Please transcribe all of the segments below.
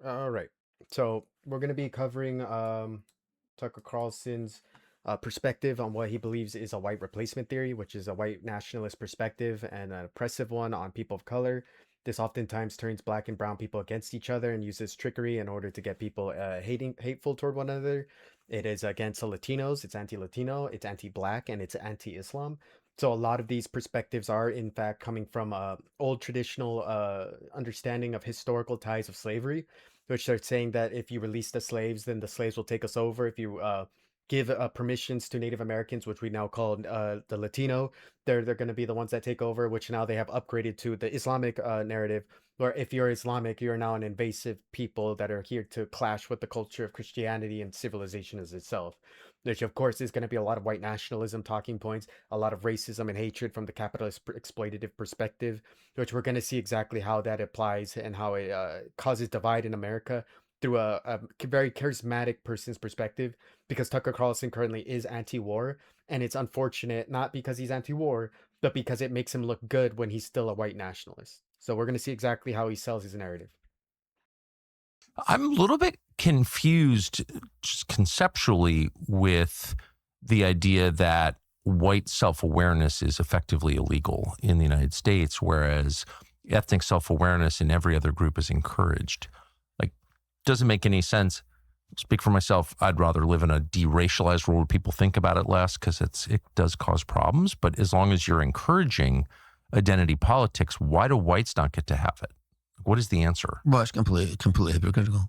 All right. So we're going to be covering Tucker Carlson's perspective on what he believes is a white replacement theory, which is a white nationalist perspective and an oppressive one on people of color. This oftentimes turns black and brown people against each other and uses trickery in order to get people hateful toward one another. It is against the Latinos, it's anti-Latino, it's anti-black, and it's anti-Islam. So a lot of these perspectives are, in fact, coming from old traditional understanding of historical ties of slavery, which they're saying that if you release the slaves, then the slaves will take us over. If you give permissions to Native Americans, which we now call the Latino, they're going to be the ones that take over, which now they have upgraded to the Islamic narrative, where if you're Islamic, you're now an invasive people that are here to clash with the culture of Christianity and civilization as itself. Which, of course, is going to be a lot of white nationalism talking points, a lot of racism and hatred from the capitalist exploitative perspective, which we're going to see exactly how that applies and how it causes divide in America through a very charismatic person's perspective, because Tucker Carlson currently is anti-war, and it's unfortunate not because he's anti-war, but because it makes him look good when he's still a white nationalist. So we're going to see exactly how he sells his narrative. I'm a little bit confused just conceptually with the idea that white self-awareness is effectively illegal in the United States, whereas ethnic self-awareness in every other group is encouraged. Like, doesn't make any sense. Speak for myself, I'd rather live in a deracialized world where people think about it less because it does cause problems. But as long as you're encouraging identity politics, why do whites not get to have it? What is the answer? Well, it's completely hypocritical.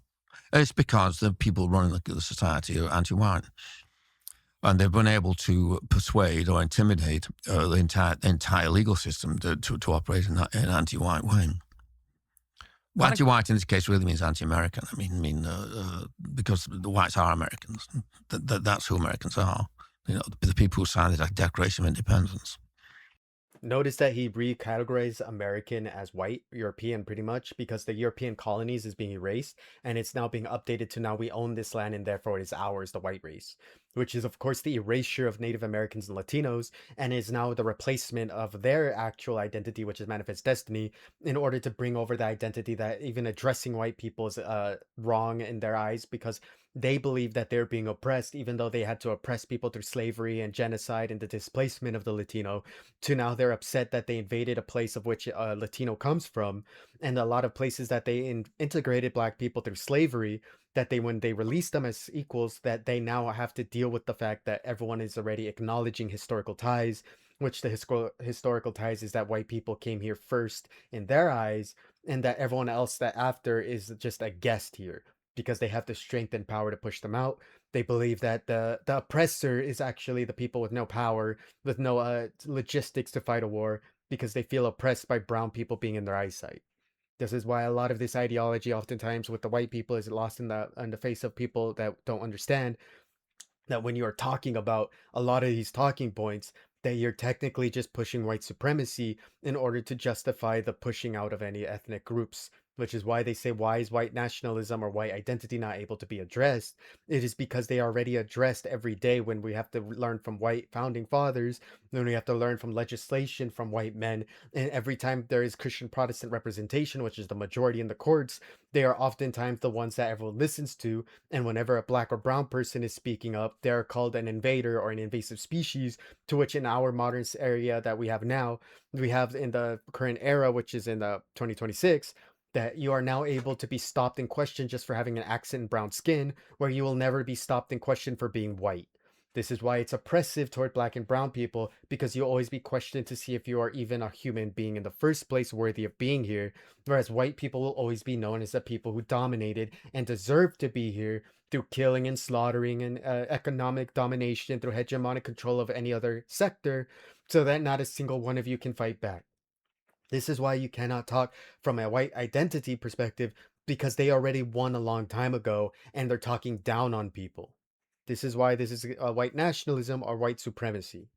It's because the people running the society are anti-white. And they've been able to persuade or intimidate the entire legal system to operate in an anti-white way. Well, anti-white in this case really means anti-American. Because the whites are Americans. That's who Americans are. You know, the people who signed the Declaration of Independence. Notice that he recategorized American as white, European pretty much, because the European colonies is being erased and it's now being updated to now we own this land and therefore it is ours, the white race, which is of course the erasure of Native Americans and Latinos and is now the replacement of their actual identity, which is Manifest Destiny, in order to bring over the identity that even addressing white people is wrong in their eyes because they believe that they're being oppressed, even though they had to oppress people through slavery and genocide and the displacement of the Latino, to now they're upset that they invaded a place of which Latino comes from, and a lot of places that they integrated black people through slavery, that they when they released them as equals, that they now have to deal with the fact that everyone is already acknowledging historical ties, which the historical ties is that white people came here first in their eyes, and that everyone else that after is just a guest here because they have the strength and power to push them out. They believe that the oppressor is actually the people with no power, with no logistics to fight a war, because they feel oppressed by brown people being in their eyesight. This is why a lot of this ideology, oftentimes with the white people, is lost in the face of people that don't understand that when you are talking about a lot of these talking points, that you're technically just pushing white supremacy in order to justify the pushing out of any ethnic groups, which is why they say, why is white nationalism or white identity not able to be addressed? It is because they are already addressed every day when we have to learn from white founding fathers, when we have to learn from legislation from white men, and every time there is Christian Protestant representation, which is the majority in the courts, they are oftentimes the ones that everyone listens to, and whenever a black or brown person is speaking up, they're called an invader or an invasive species, to which in our modern area that we have now, we have in the current era, which is in the 2026, that you are now able to be stopped and questioned just for having an accent and brown skin, where you will never be stopped and questioned for being white. This is why it's oppressive toward black and brown people, because you'll always be questioned to see if you are even a human being in the first place worthy of being here, whereas white people will always be known as the people who dominated and deserve to be here through killing and slaughtering and economic domination through hegemonic control of any other sector, so that not a single one of you can fight back. This is why you cannot talk from a white identity perspective, because they already won a long time ago and they're talking down on people. This is why this is a white nationalism or white supremacy.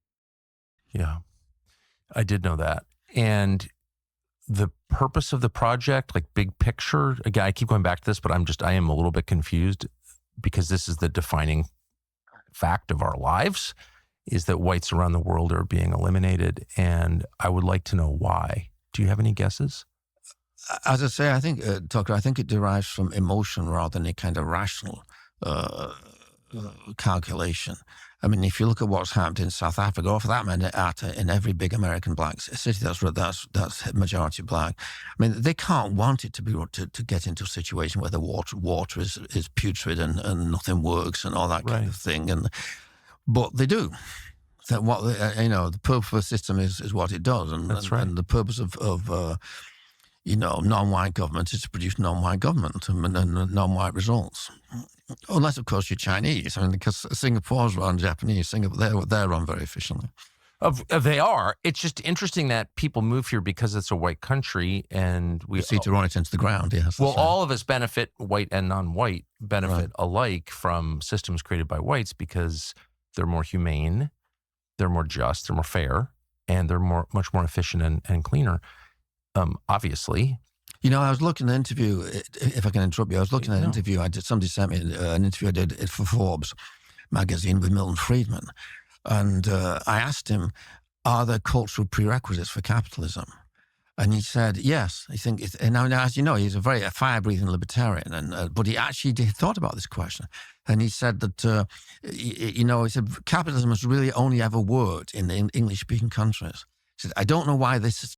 Yeah, I did know that. And the purpose of the project, like big picture, again, I keep going back to this, but I am a little bit confused because this is the defining fact of our lives, is that whites around the world are being eliminated. And I would like to know why. Do you have any guesses? As I say, I think, Tucker, I think it derives from emotion rather than a kind of rational uh, calculation. I mean, if you look at what's happened in South Africa, or for that matter, in every big American black city that's majority black, I mean, they can't want it to be to get into a situation where the water is putrid and nothing works and all that kind Right. of thing. But they do. That what the purpose of the system is what it does, That's right. and the purpose of non-white government is to produce non-white government and non-white results. Unless, of course, you're Chinese. I mean, because Singapore's run Japanese, Singapore, they're run very efficiently. They are. It's just interesting that people move here because it's a white country, and You see to run it into the ground, yes. well, That's right. all of us benefit, white and non-white benefit alike from systems created by whites because they're more humane, they're more just, they're more fair, and they're much more efficient and cleaner. Obviously. I was looking at an interview, if I can interrupt you, I was looking at an interview somebody sent me an interview I did for Forbes magazine with Milton Friedman. And I asked him, are there cultural prerequisites for capitalism? And he said, yes. I think, and now, as you know, he's a fire-breathing libertarian, but he actually thought about this question. And he said that, he said, capitalism has really only ever worked in the English-speaking countries. He said, I don't know why this is.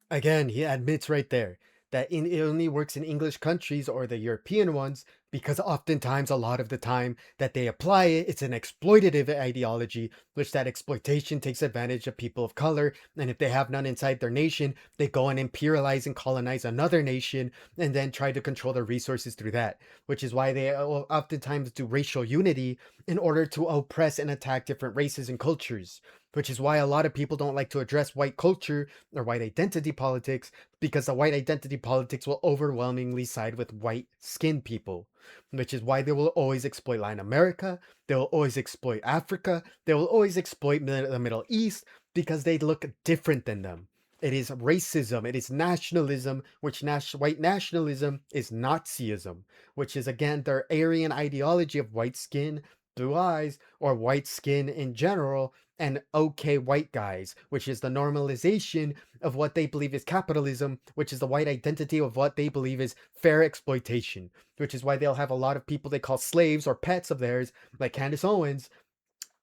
Again, he admits right there that it only works in English countries or the European ones because oftentimes, a lot of the time that they apply it, it's an exploitative ideology, which that exploitation takes advantage of people of color. And if they have none inside their nation, they go and imperialize and colonize another nation and then try to control their resources through that, which is why they oftentimes do racial unity in order to oppress and attack different races and cultures. Which is why a lot of people don't like to address white culture or white identity politics, because the white identity politics will overwhelmingly side with white skinned people, which is why they will always exploit Latin America, they will always exploit Africa, they will always exploit the Middle East because they look different than them. It is racism, it is nationalism, which white nationalism is Nazism, which is again their Aryan ideology of white skin, blue eyes, or white skin in general, and okay white guys, which is the normalization of what they believe is capitalism, which is the white identity of what they believe is fair exploitation, which is why they'll have a lot of people they call slaves or pets of theirs, like Candace Owens,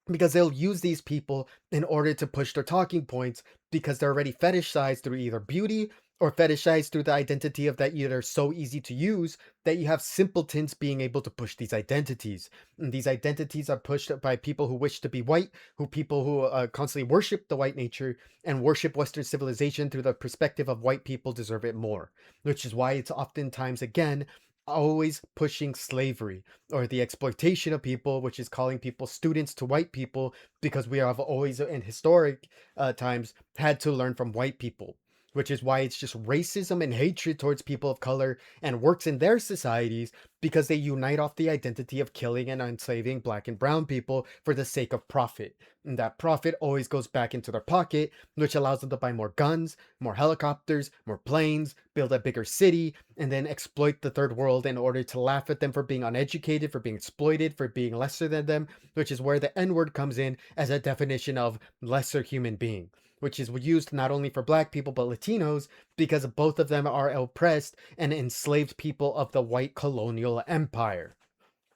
because they'll use these people in order to push their talking points because they're already fetishized through either beauty or fetishized through the identity of that either so easy to use that you have simpletons being able to push these identities. And these identities are pushed by people who wish to be white, people who constantly worship the white nature and worship Western civilization through the perspective of white people deserve it more, which is why it's oftentimes, again, always pushing slavery or the exploitation of people, which is calling people students to white people, because we have always in historic times had to learn from white people, which is why it's just racism and hatred towards people of color and works in their societies because they unite off the identity of killing and enslaving black and brown people for the sake of profit. And that profit always goes back into their pocket, which allows them to buy more guns, more helicopters, more planes, build a bigger city, and then exploit the third world in order to laugh at them for being uneducated, for being exploited, for being lesser than them, which is where the N word comes in as a definition of lesser human being, which is used not only for black people but Latinos because both of them are oppressed and enslaved people of the white colonial empire.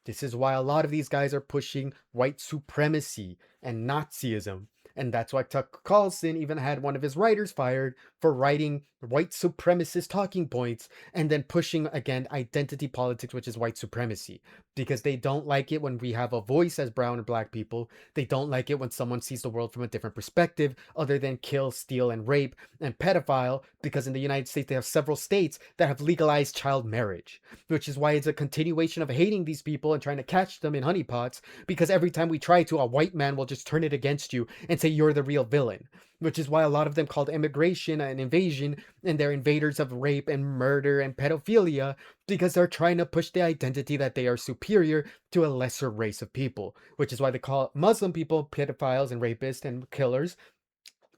This is why a lot of these guys are pushing white supremacy and Nazism. And that's why Tucker Carlson even had one of his writers fired for writing white supremacist talking points and then pushing again identity politics, which is white supremacy. Because they don't like it when we have a voice as brown and black people. They don't like it when someone sees the world from a different perspective other than kill, steal, and rape and pedophile. Because in the United States, they have several states that have legalized child marriage, which is why it's a continuation of hating these people and trying to catch them in honeypots, because every time we try to, a white man will just turn it against you and say you're the real villain, which is why a lot of them called immigration an invasion, and they're invaders of rape and murder and pedophilia because they're trying to push the identity that they are superior to a lesser race of people, which is why they call Muslim people pedophiles and rapists and killers,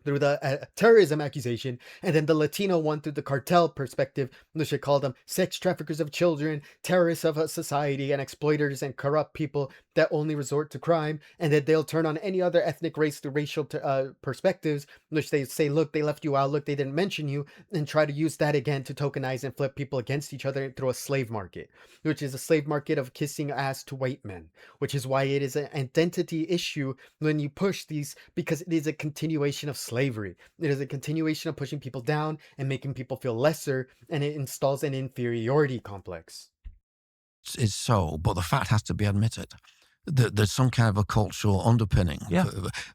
through the terrorism accusation, and then the Latino one through the cartel perspective, which they call them sex traffickers of children, terrorists of a society, and exploiters and corrupt people that only resort to crime, and then they'll turn on any other ethnic race through racial perspectives, which they say, look, they left you out, look, they didn't mention you, and try to use that again to tokenize and flip people against each other through a slave market, which is a slave market of kissing ass to white men, which is why it is an identity issue when you push these, because it is a continuation of slavery. It is a continuation of pushing people down and making people feel lesser, and it installs an inferiority complex. It's so, but the fact has to be admitted. There's some kind of a cultural underpinning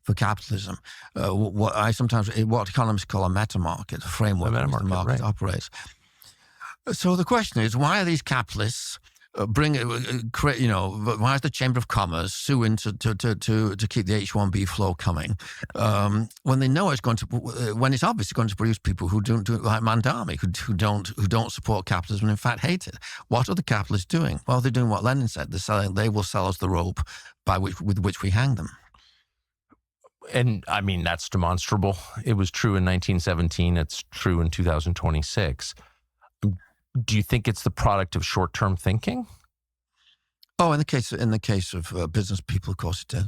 for capitalism. What economists call a meta market, a framework in which the market operates. So the question is, why are these capitalists why is the Chamber of Commerce suing to keep the H-1B flow coming when they know when it's obviously going to produce people who don't do it like Mandami, who don't support capitalism and in fact hate it? What are the capitalists doing? Well, they're doing what Lenin said. They will sell us the rope with which we hang them. And I mean, that's demonstrable. It was true in 1917. It's true in 2026. Do you think it's the product of short-term thinking? Oh, in the case of business people, of course it did.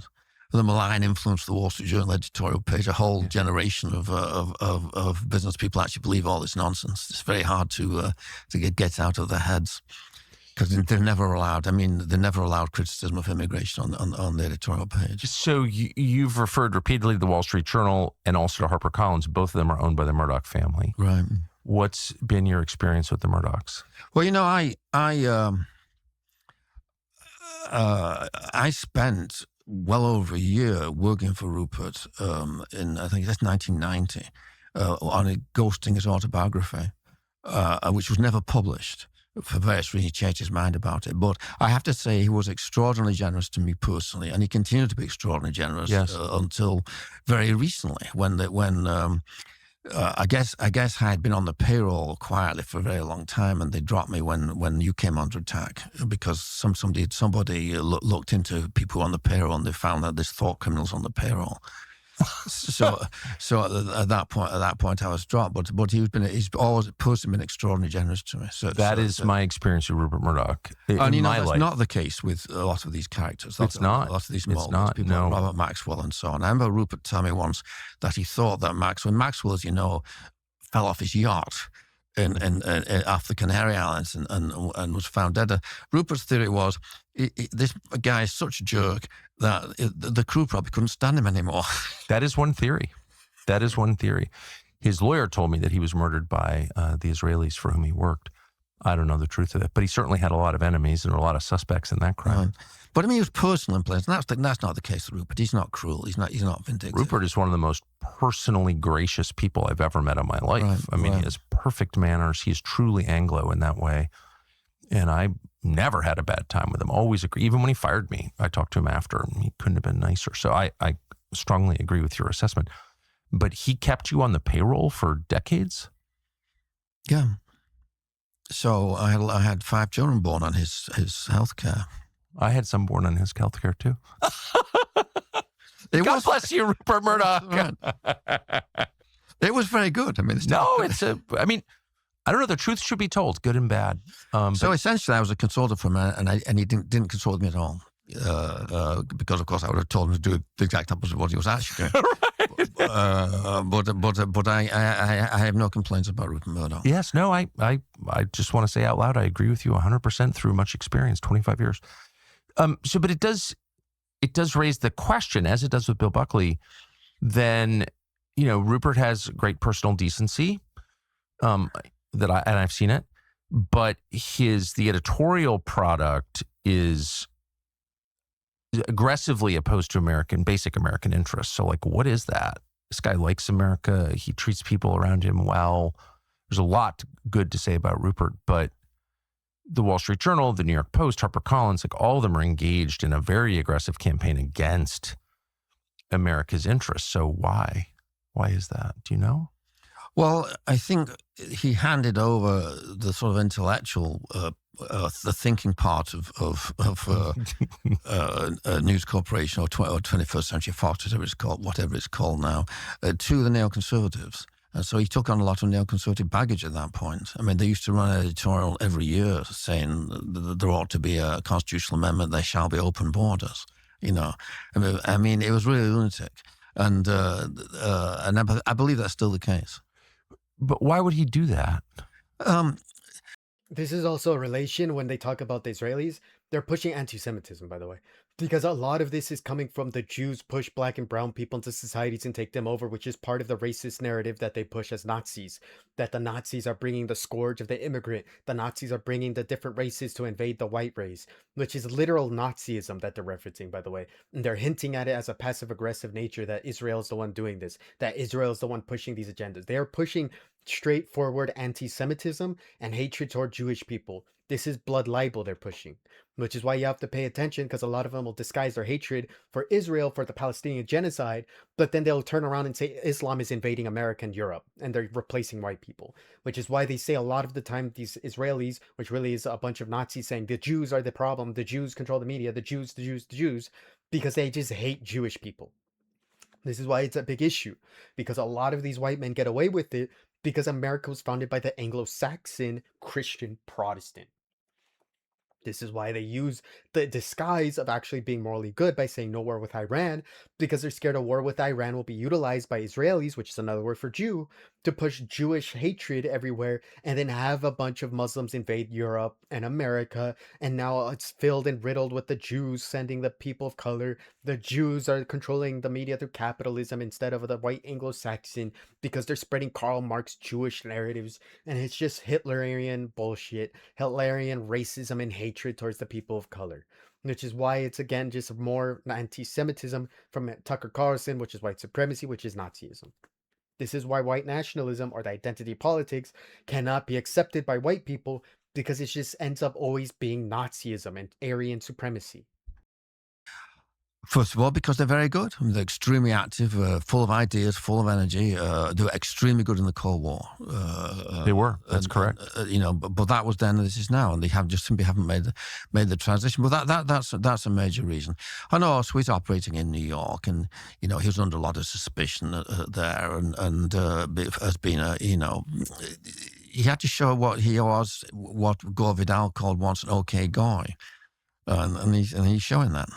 The malign influence of the Wall Street Journal editorial page. A whole generation of business people actually believe all this nonsense. It's very hard to get out of their heads because they're never allowed. I mean, they're never allowed criticism of immigration on the editorial page. So you've referred repeatedly to the Wall Street Journal and also to HarperCollins. Both of them are owned by the Murdoch family. Right. What's been your experience with the Murdochs? Well, I spent well over a year working for Rupert in, I think that's 1990, on ghosting his autobiography, which was never published. For various reasons, he changed his mind about it. But I have to say he was extraordinarily generous to me personally, and he continued to be extraordinarily generous until very recently I guess I had been on the payroll quietly for a very long time, and they dropped me when you came under attack because somebody looked into people on the payroll and they found that there's thought criminals on the payroll. So at that point I was dropped. But he's always personally been extraordinarily generous to me. That is my experience with Rupert Murdoch. And that's not the case with a lot of these characters. It's not. A lot of these people like Robert Maxwell and so on. I remember Rupert telling me once that he thought that Maxwell, as you know, fell off his yacht in off the Canary Islands and was found dead. Rupert's theory was this guy is such a jerk that the crew probably couldn't stand him anymore. That is one theory. His lawyer told me that he was murdered by the Israelis for whom he worked. I don't know the truth of it, but he certainly had a lot of enemies and a lot of suspects in that crime. Right. But I mean, he was personal in place, and that's not the case with Rupert. He's not cruel. He's not vindictive. Rupert is one of the most personally gracious people I've ever met in my life. Right, I mean, he has perfect manners. He is truly Anglo in that way. And I never had a bad time with him. Always agree. Even when he fired me, I talked to him after, and he couldn't have been nicer. So I strongly agree with your assessment. But he kept you on the payroll for decades? Yeah. So I had 5 children born on his health care. I had some born on his health care too. God bless you, Rupert Murdoch. It was very good. I mean, I don't know. The truth should be told, good and bad. So essentially, I was a consultant for him, and he didn't consult me at all. Because of course I would have told him to do the exact opposite of what he was actually doing. But I have no complaints about Rupert Murdoch. Yes, no, I just want to say out loud, I agree with you 100% through much experience, 25 years. But it does raise the question, as it does with Bill Buckley. Then, Rupert has great personal decency. I've seen it, but the editorial product is aggressively opposed to basic American interests. So what is that? This guy likes America. He treats people around him well. There's a lot good to say about Rupert, but the Wall Street Journal, the New York Post, HarperCollins, all of them are engaged in a very aggressive campaign against America's interests. So why? Why is that? Do you know? Well, I think he handed over the sort of intellectual the thinking part of News Corporation or 21st Century Fox, whatever it's called now, to the neoconservatives. And so he took on a lot of neoconservative baggage at that point. I mean, they used to run an editorial every year saying that there ought to be a constitutional amendment, there shall be open borders. I mean, it was really lunatic. And I believe that's still the case. But why would he do that? This is also a relation when they talk about the Israelis. They're pushing anti Semitism, by the way, because a lot of this is coming from the Jews push black and brown people into societies and take them over, which is part of the racist narrative that they push as Nazis. That the Nazis are bringing the scourge of the immigrant, the Nazis are bringing the different races to invade the white race, which is literal Nazism that they're referencing, by the way. And they're hinting at it as a passive aggressive nature that Israel is the one doing this, that Israel is the one pushing these agendas. They are pushing straightforward anti Semitism and hatred toward Jewish people. This is blood libel they're pushing, which is why you have to pay attention because a lot of them will disguise their hatred for Israel for the Palestinian genocide, but then they'll turn around and say Islam is invading America and Europe and they're replacing white people, which is why they say a lot of the time these Israelis, which really is a bunch of Nazis saying the Jews are the problem, the Jews control the media, the Jews, the Jews, the Jews, because they just hate Jewish people. This is why it's a big issue, because a lot of these white men get away with it because America was founded by the Anglo-Saxon Christian Protestant. This is why they use the disguise of actually being morally good by saying no war with Iran, because they're scared a war with Iran will be utilized by Israelis, which is another word for Jew, to push Jewish hatred everywhere and then have a bunch of Muslims invade Europe and America. And now it's filled and riddled with the Jews sending the people of color. The Jews are controlling the media through capitalism instead of the white Anglo-Saxon because they're spreading Karl Marx Jewish narratives. And it's just Hitlerian bullshit, Hitlerian racism and hatred towards the people of color, which is why it's again just more anti-Semitism from Tucker Carlson, which is white supremacy, which is Nazism. This is why white nationalism or the identity politics cannot be accepted by white people because it just ends up always being Nazism and Aryan supremacy. First of all, because they're very good. I mean, they're extremely active, full of ideas, full of energy. They were extremely good in the Cold War. They were. That's correct. But that was then, and this is now, and they simply haven't made the transition. But that's a major reason. I know also he's operating in New York, and he was under a lot of suspicion there, and has been he had to show what he was, what Gore Vidal called once an okay guy, and he's showing that.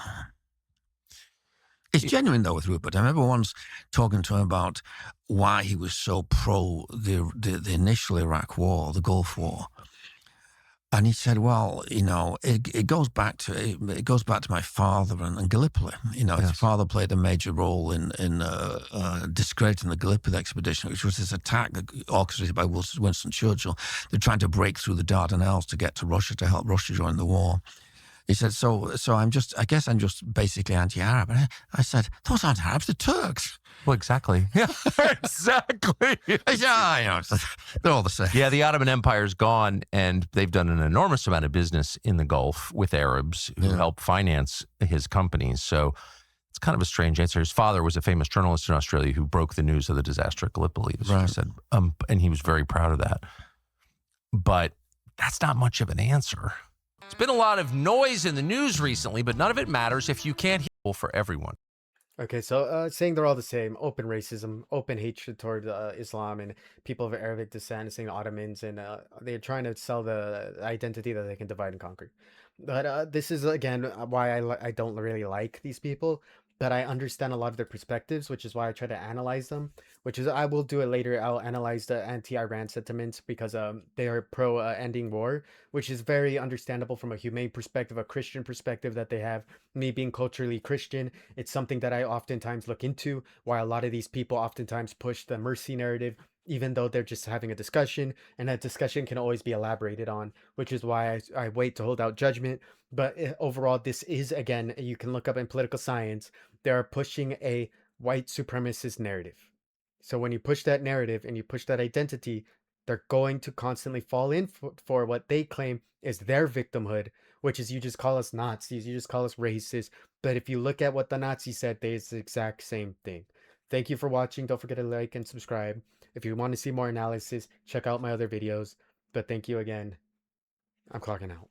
It's genuine though with Rupert. I remember once talking to him about why he was so pro the initial Iraq War, the Gulf War, and he said, "Well, it goes back to my father and Gallipoli. His father played a major role in discrediting the Gallipoli expedition, which was this attack orchestrated by Winston Churchill. They're trying to break through the Dardanelles to get to Russia to help Russia join the war." He said, so I guess I'm just basically anti-Arab. And I said, those aren't Arabs, they're Turks. Well, exactly. Yeah, exactly. Yeah, they're all the same. Yeah, the Ottoman Empire's gone, and they've done an enormous amount of business in the Gulf with Arabs who help finance his companies. So it's kind of a strange answer. His father was a famous journalist in Australia who broke the news of the disaster at Gallipoli, as he said, and he was very proud of that. But that's not much of an answer. It's been a lot of noise in the news recently, but none of it matters if you can't hear for everyone. Okay, so saying they're all the same, open racism, open hatred toward Islam and people of Arabic descent, saying Ottomans, and they're trying to sell the identity that they can divide and conquer. But this is, again, why I don't really like these people, but I understand a lot of their perspectives, which is why I try to analyze them, which is, I will do it later. I'll analyze the anti-Iran sentiments because they are pro ending war, which is very understandable from a humane perspective, a Christian perspective that they have. Me being culturally Christian, it's something that I oftentimes look into, why a lot of these people oftentimes push the mercy narrative, even though they're just having a discussion, and that discussion can always be elaborated on, which is why I wait to hold out judgment. But overall, this is, again, you can look up in political science, they are pushing a white supremacist narrative. So when you push that narrative and you push that identity, they're going to constantly fall in for what they claim is their victimhood, which is you just call us Nazis, you just call us racist. But if you look at what the Nazis said, it's the exact same thing. Thank you for watching. Don't forget to like and subscribe. If you want to see more analysis, check out my other videos. But thank you again. I'm clocking out.